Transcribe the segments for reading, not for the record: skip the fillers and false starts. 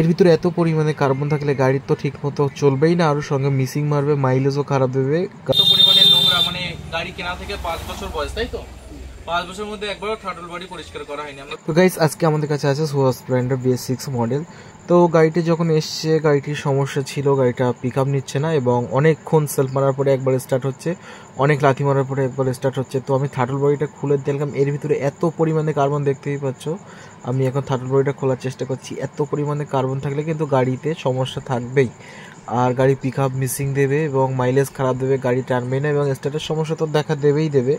এর ভিতরে এত পরিমাণে কার্বন থাকলে গাড়ি তো ঠিক মতো চলবেই না, আর সঙ্গে মিসিং মারবে, মাইলেজও খারাপ দেবে। এত পরিমাণে নোংরা, মানে গাড়ি কেনা থেকে 5 বছর বয়স, তাই তো 5 বছরের মধ্যে একবারও থ্রটল বডি পরিষ্কার করা হয়নি। তো গাইস, আজকে আমাদের কাছে আছে সুয়া স্প্লেন্ডার BS6 মডেল। তো গাড়িটি যখন এসছে, গাড়িটির সমস্যা ছিল, গাড়িটা পিক আপ নিচ্ছে না এবং অনেকক্ষণ সেলফ মারার পরে একবার স্টার্ট হচ্ছে, অনেক লাথি মারার পরে একবার স্টার্ট হচ্ছে। তো আমি থ্রটল বডিটা খুলে দেখলাম, এর ভিতরে এত পরিমাণে কার্বন, দেখতেই পাচ্ছ। আমি এখন থ্রটল বডিটা খোলার চেষ্টা করছি। এত পরিমাণে কার্বন থাকলে কিন্তু গাড়িতে সমস্যা থাকবেই, আর গাড়ি পিক আপ মিসিং দেবে এবং মাইলেজ খারাপ দেবে, গাড়ি টানবে না এবং স্টার্টের সমস্যা তো দেখা দেবে।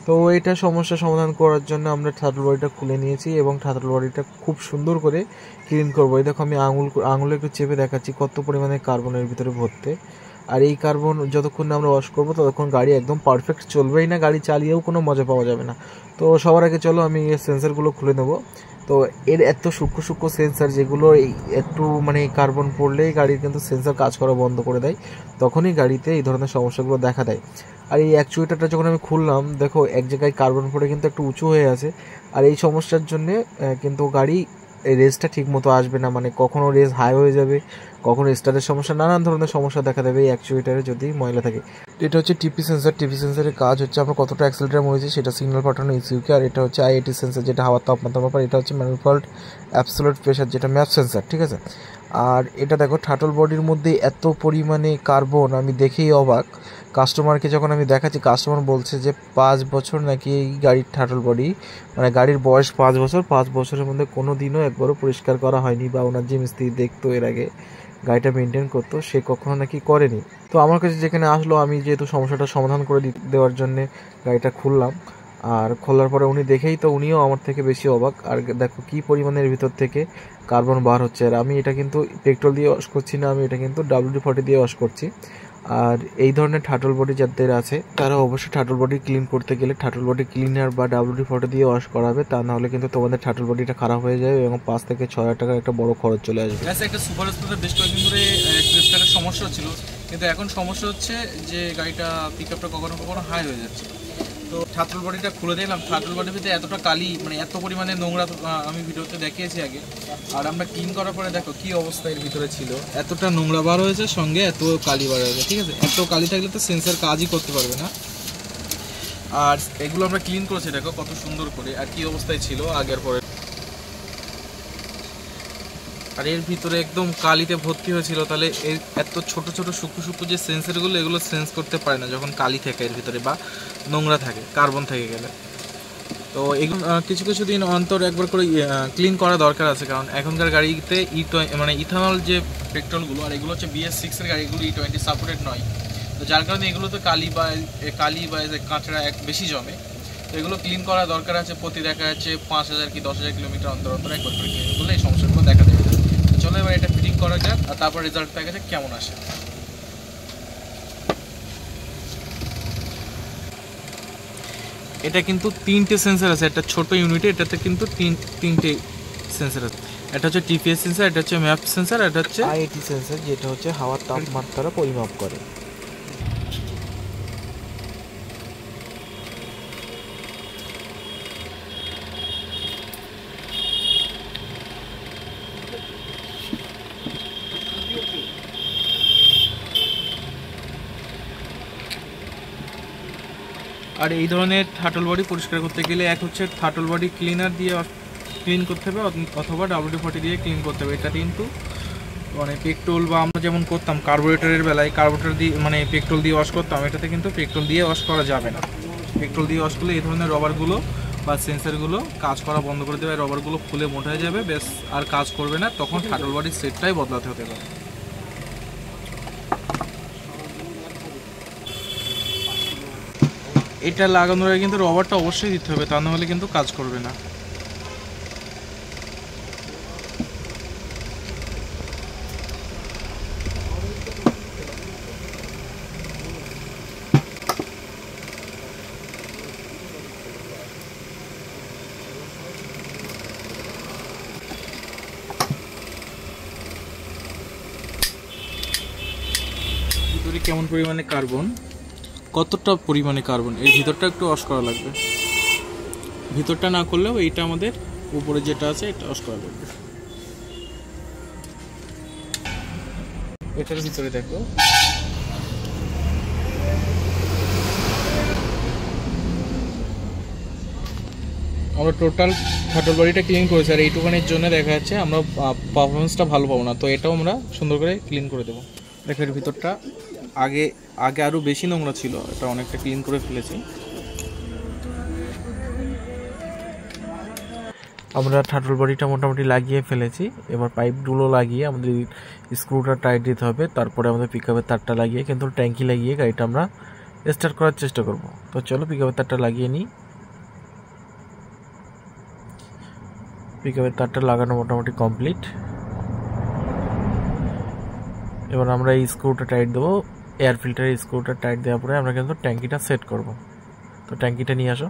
তো এটা সমস্যা সমাধান করার জন্য আমরা থ্রটল বডিটা খুলে নিয়েছি এবং থ্রটল বডিটা খুব সুন্দর করে ক্লিন করবো। এই দেখো, আমি আঙুলে একটু চেপে দেখাচ্ছি কত পরিমাণে কার্বনের ভিতরে ভর্তি। আর এই কার্বন যতক্ষণ না আমরা ওয়াশ করবো ততক্ষণ গাড়ি একদম পারফেক্ট চলবেই না, গাড়ি চালিয়েও কোনো মজা পাওয়া যাবে না। তো সবার আগে চলো আমি এই সেন্সারগুলো খুলে নেবো। তো এর এত সূক্ষ্ম সেন্সার, যেগুলো একটু মানে কার্বন পড়লেই গাড়ির কিন্তু সেন্সার কাজ করা বন্ধ করে দেয়, তখনই গাড়িতে এই ধরনের সমস্যাগুলো দেখা দেয়। আর এই অ্যাকচুয়েটারটা যখন আমি খুললাম, দেখো এক জায়গায় কার্বন পড়ে কিন্তু একটু উঁচু হয়ে আছে। আর এই সমস্যার জন্যে কিন্তু গাড়ি রেসটা ঠিক মতো আসবে না, মানে কখনো রেস হাই হয়ে যাবে, কখনো স্টার্টের সমস্যা, নানান ধরনের সমস্যা দেখা দেবে এই অ্যাকচুয়েটারে যদি ময়লা থাকে। এটা হচ্ছে টিপি সেন্সার। টিপি সেন্সারের কাজ হচ্ছে আমরা কতটা অ্যাক্সিলারেটর মরেছি সেটা সিগন্যাল পাঠানো ECU-কে। আর এটা হচ্ছে IAT সেন্সার, যেটা হাওয়ার তাপমাত্রা মাপার। এটা হচ্ছে ম্যানিফল্ড অ্যাবসোলিউট প্রেশার, যেটা ম্যাপ সেন্সার, ঠিক আছে। আর এটা দেখো, থ্রটল বডির মধ্যে এত পরিমাণে কার্বন, আমি দেখেই অবাক। কাস্টমারকে যখন আমি দেখাচ্ছি, কাস্টমার বলছে যে 5 বছর নাকি এই গাড়ির থ্রটল বডি, মানে গাড়ির বয়স 5 বছর, 5 বছরের মধ্যে কোনো দিনও একবারও পরিষ্কার করা হয়নি, বা ওনার যে মিস্ত্রি দেখতো এর আগে গাড়িটা মেনটেন করতো, সে কখনো নাকি করেনি। তো আমার কাছে যেখানে আসলো, আমি যেহেতু সমস্যাটা সমাধান করে দেওয়ার জন্যে গাড়িটা খুললাম, আর খোলার পরে উনি দেখেই তো উনিও আমার থেকে বেশি অবাক। আর দেখো কি পরিমাণের ভিতর থেকে কার্বন বার হচ্ছে। আর আমি এটা কিন্তু পেট্রোল দিয়ে ওয়াশ করছি না, আমি এটা কিন্তু WD-40 দিয়ে ওয়াশ করছি। আর এই ধরনের থ্রটল বডি যাদের আছে তারা অবশ্যই থ্রটল বডি ক্লিন করতে গেলে থ্রটল বডি ক্লিনার বা WD-40 দিয়ে ওয়াশ করাবে, তা নাহলে কিন্তু তোমাদের থ্রটল বডিটা খারাপ হয়ে যাবে এবং 5 থেকে 6 টাকার একটা বড় খরচ চলে আসবে। একটা সুপার স্প্লেন্ডার বেশ কয়েকদিন ধরে একটু স্টার্টের সমস্যা ছিল, কিন্তু এখন সমস্যা হচ্ছে যে গাড়িটা পিক আপটা কখনো কখনো হাই হয়ে যাচ্ছে। তো থ্রটল বডিটা খুলে দেখলাম, থ্রটল বডির ভিতরে এতটা কালি, মানে এত পরিমাণে নোংরা আমি ভিডিওতে দেখিয়েছি আগে। আর আমরা ক্লিন করার পরে দেখো কি অবস্থা এর ভিতরে ছিল, এতটা নোংরা বার হয়েছে, সঙ্গে এত কালি বার হয়েছে, ঠিক আছে। এত কালি থাকলে তো সেন্সার কাজই করতে পারবে না। আর এগুলো আমরা ক্লিন করেছি, দেখো কত সুন্দর করে, আর কি অবস্থায় ছিল আগের পরে। আর এর ভিতরে একদম কালিতে ভর্তি হয়েছিল, তাহলে এত ছোট ছোট সূক্ষ্ম যে সেন্সারগুলো, এগুলো সেন্স করতে পারে না যখন কালি থাকে এর ভিতরে বা নোংরা থাকে, কার্বন থেকে গেলে। তো এগুলো কিছু দিন অন্তর একবার করে ক্লিন করা দরকার আছে, কারণ এখনকার গাড়িতে মানে ইথানল যে পেট্রোলগুলো, আর এগুলো হচ্ছে BS6 এর গাড়ি, এগুলো E20 সাপোর্টেড নয়। তো যার কারণে এগুলোতে কালি বা কাঁচড়া বেশি জমে। তো এগুলো ক্লিন করা দরকার আছে। প্রতি দেখা যাচ্ছে 5000 কি 10,000 কিলোমিটার অন্তর একবার করে ক্লিন করলে এই সমস্যাগুলো দেখা দেবে। চলো এবার এটা ফিটিং করা যাক, আর তারপর রেজাল্ট দেখা যাক কেমন আসে। এটা কিন্তু 3টে সেন্সার আছে, একটা ছোট ইউনিটে, এটাতে কিন্তু তিনটে সেন্সার আছে। এটা হচ্ছে TPS সেন্সার, এটা হচ্ছে ম্যাপ সেন্সার, এটা হচ্ছে IAT সেন্সার, যেটা হচ্ছে হাওয়ার তাপমাত্রা পরিমাপ করে। আর এই ধরনের থ্রটল বডি পরিষ্কার করতে গেলে এক হচ্ছে থ্রটল বডি ক্লিনার দিয়ে ক্লিন করতে হবে, অথবা WD-40 দিয়ে ক্লিন করতে হবে। এটা কিন্তু মানে পেট্রোল বা আমরা যেমন করতাম কার্বোরেটরের বেলায়, কার্বোরেটর দিয়ে মানে পেট্রোল দিয়ে ওয়াশ করতাম, এটাতে কিন্তু পেট্রোল দিয়ে ওয়াশ করা যাবে না। পেট্রোল দিয়ে ওয়াশ করলে এই ধরনের রবারগুলো বা সেন্সারগুলো কাজ করা বন্ধ করে দেবে, রবারগুলো ফুলে মোটা হয়ে যাবে, বেশ আর কাজ করবে না, তখন থ্রটল বডির সেটটাই বদলাতে হতে পারে। এটা লাগানোর আগে কিন্তু রবারটা অবশ্যই দিতে হবে, তা নাহলে কিন্তু কাজ করবে না। ভিতরে কেমন পরিমাণে কার্বন, কতটা পরিমাণে কার্বন, এই ভিতরটা একটু ওয়াশ করা লাগবে। ভিতরটা না করলেও এইটা আমাদের উপরে যেটা আছে এটা ওয়াশ করা লাগবে। এটার ভিতরে দেখো আমরা টোটাল থার্টল বডিটা ক্লিন করেছি, আর এইটুখানির জন্য দেখা যাচ্ছে আমরা পারফরমেন্সটা ভালো পাবো না। তো এটাও আমরা সুন্দর করে ক্লিন করে দেবো। দেখো এর ভিতরটা আগে আরও বেশি নোংরা ছিল, এটা অনেকটা ক্লিন করে ফেলেছি। আমরা থার্টল বডিটা মোটামুটি লাগিয়ে ফেলেছি। এবার পাইপগুলো লাগিয়ে আমাদের স্ক্রুটা টাইট দিতে হবে, তারপরে আমাদের পিকআপের তারটা লাগিয়ে কিন্তু ট্যাঙ্কি লাগিয়ে গাড়িটা আমরা স্টার্ট করার চেষ্টা করব। তো চলো পিকআপের তারটা লাগিয়ে নিই। পিকআপের তারটা লাগানো মোটামুটি কমপ্লিট। এবার আমরা এই স্ক্রুটা টাইট দেবো, এয়ার ফিল্টারের স্ক্রুটা টাইট দেওয়ার পরে আমরা কিন্তু ট্যাঙ্কিটা সেট করব। তো ট্যাঙ্কিটা নিয়ে আসো।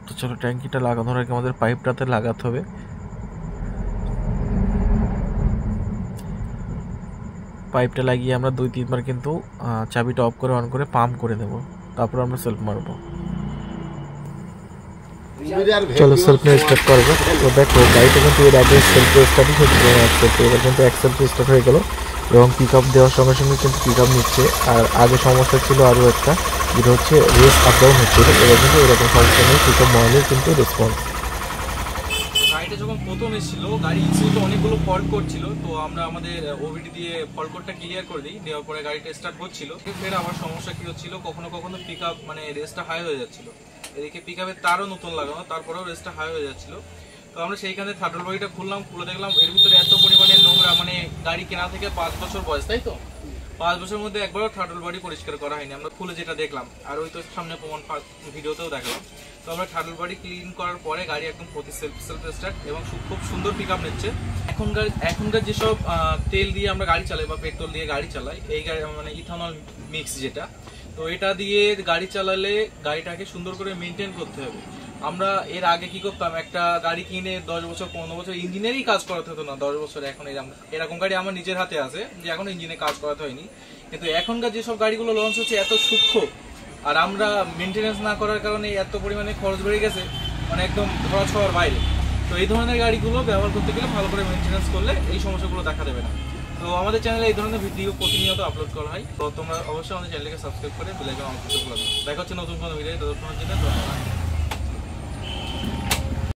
তো চলো ট্যাঙ্কিটা লাগানোর আগে আমাদের পাইপটাতে লাগাতে হবে। পাইপটা লাগিয়ে আমরা 2-3 বার কিন্তু চাবিটা অফ করে অন করে পাম্প করে দেবো, তারপর আমরা সেলফ মারবো। চলো সেলফ নিয়ে স্টার্ট করবো। তো দেখো গাড়িটা কিন্তু এর আগে সেলফ স্টার্টই হচ্ছিল না, এবার কিন্তু এক সেলফ স্টার্ট হয়ে গেল এবং পিক আপ দেওয়ার সঙ্গে সঙ্গে কিন্তু পিক আপ নিচ্ছে। আর আগে সমস্যা ছিল আরও একটা, যেটা হচ্ছে রেস আপ ডাউন হচ্ছিল। এবার কিন্তু এরকম সমস্যা নেই, পিক আপ মডেলের কিন্তু রেসপন্স। গাড়িটা যখন প্রথম এসেছিল গাড়ি ইস্যুতে অনেকগুলো ফল্ট করছিল, তো আমরা আমাদের ওভিডি দিয়ে ফল্ট কোডটা ক্লিয়ার করে দিই। দেওয়ার পরে গাড়িটা স্টার্ট হচ্ছিল। ফের আবার সমস্যা কি হচ্ছিল, কখনো কখনো পিক আপ মানে রেসটা হাই হয়ে যাচ্ছিল। এদিকে পিক আপের তারও নতুন লাগানো, তারপরেও রেসটা হাই হয়ে যাচ্ছিল। তো আমরা সেইখানে থার্টল বডিটা খুললাম, খুলে দেখলাম এর ভিতরে এত পরিমাণে নোংরা, মানে গাড়ি কেনা থেকে 5 বছর বয়স, তাই তো 5 বছরের মধ্যে একবারও থার্টল বডি পরিষ্কার করা হয়নি। আমরা খুলে যেটা দেখলাম, আর ওই তো সামনে প্রমাণ ভিডিওতেও দেখলাম। তো আমরা থার্টল বডি ক্লিন করার পরে গাড়ি একদম প্রতি সেলফ স্টার্ট এবং খুব সুন্দর পিক আপ নিচ্ছে। এখনকার যেসব তেল দিয়ে আমরা গাড়ি চালাই বা পেট্রোল দিয়ে গাড়ি চালাই, এই গাড়ি মানে ইথানল মিক্স যেটা, তো এটা দিয়ে গাড়ি চালালে গাড়িটাকে সুন্দর করে মেনটেন করতে হবে। আমরা এর আগে কি করতাম, একটা গাড়ি কিনে 10 বছর 15 বছর ইঞ্জিনেরই কাজ করাতে হতো না, 10 বছর। এখন এরকম গাড়ি আমার নিজের হাতে আছে যে এখন ইঞ্জিনে কাজ করাতে হয়নি। কিন্তু এখনকার যেসব গাড়িগুলো লঞ্চ হচ্ছে এত সূক্ষ্ম, আর আমরা মেনটেনেন্স না করার কারণে এত পরিমাণে খরচ বেড়ে গেছে, মানে একদম ধরা ছোঁয়ার বাইরে। তো এই ধরনের গাড়িগুলো ব্যবহার করতে গেলে ভালো করে মেনটেনেন্স করলে এই সমস্যাগুলো দেখা দেবে না। তো আমাদের চ্যানেলে এই ধরনের ভিডিও প্রতিনিয়ত আপলোড করা হয়। তো তোমরা অবশ্যই আমাদের চ্যানেলকে সাবস্ক্রাইব করে বেল আইকন অন করতে ভুলো না। দেখা হচ্ছে নতুন কোনো ভিডিও, ততক্ষণের জন্য ধন্যবাদ।